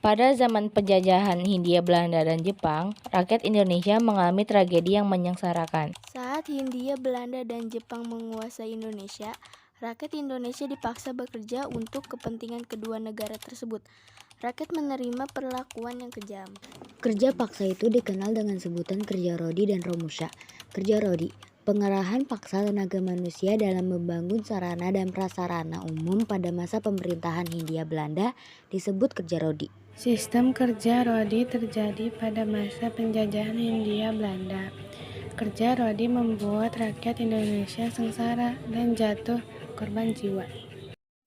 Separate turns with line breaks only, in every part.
Pada zaman penjajahan Hindia Belanda dan Jepang, rakyat Indonesia mengalami tragedi yang menyengsarakan.
Saat Hindia Belanda dan Jepang menguasai Indonesia, rakyat Indonesia dipaksa bekerja untuk kepentingan kedua negara tersebut. Rakyat menerima perlakuan yang kejam.
Kerja paksa itu dikenal dengan sebutan kerja rodi dan romusha. Kerja rodi, pengerahan paksa tenaga manusia dalam membangun sarana dan prasarana umum pada masa pemerintahan Hindia Belanda disebut kerja rodi.
Sistem kerja rodi terjadi pada masa penjajahan Hindia Belanda. Kerja rodi membuat rakyat Indonesia sengsara dan jatuh korban jiwa.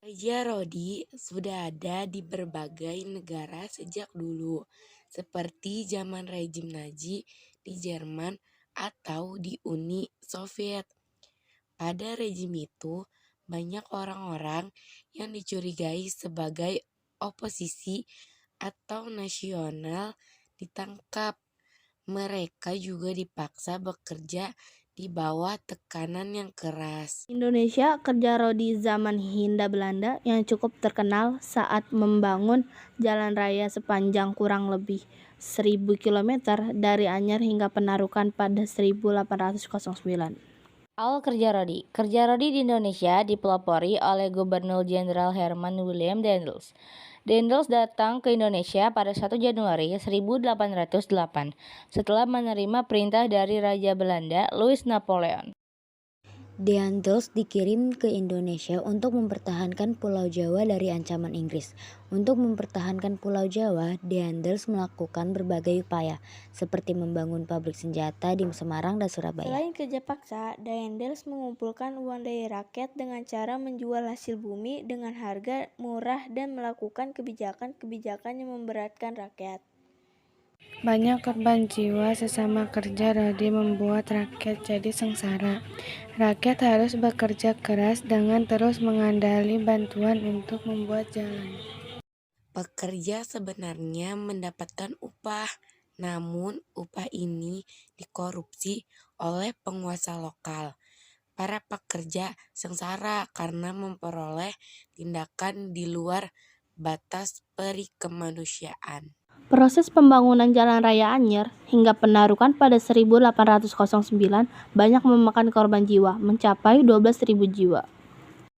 Kerja rodi sudah ada di berbagai negara sejak dulu, seperti zaman rejim Nazi di Jerman atau di Uni Soviet. Pada rejim itu, banyak orang-orang yang dicurigai sebagai oposisi atau nasional ditangkap. Mereka juga dipaksa bekerja di bawah tekanan yang keras.
Indonesia kerja rodi zaman Hindia Belanda yang cukup terkenal saat membangun jalan raya sepanjang kurang lebih 1000 km dari Anyer hingga Penarukan pada 1809.
Awal kerja rodi. Kerja rodi di Indonesia dipelopori oleh Gubernur Jenderal Herman William Daendels. Daendels datang ke Indonesia pada 1 Januari 1808 setelah menerima perintah dari Raja Belanda Louis Napoleon.
Daendels dikirim ke Indonesia untuk mempertahankan Pulau Jawa dari ancaman Inggris. Untuk mempertahankan Pulau Jawa, Daendels melakukan berbagai upaya, seperti membangun pabrik senjata di Semarang dan Surabaya.
Selain kerja paksa, Daendels mengumpulkan uang dari rakyat dengan cara menjual hasil bumi dengan harga murah dan melakukan kebijakan-kebijakan yang memberatkan rakyat.
Banyak korban jiwa sesama kerja rodi membuat rakyat jadi sengsara. Rakyat harus bekerja keras dengan terus mengandali bantuan untuk membuat jalan.
Pekerja sebenarnya mendapatkan upah, namun upah ini dikorupsi oleh penguasa lokal. Para pekerja sengsara karena memperoleh tindakan di luar batas perikemanusiaan.
Proses pembangunan Jalan Raya Anyer hingga Penarukan pada 1809 banyak memakan korban jiwa, mencapai 12.000 jiwa.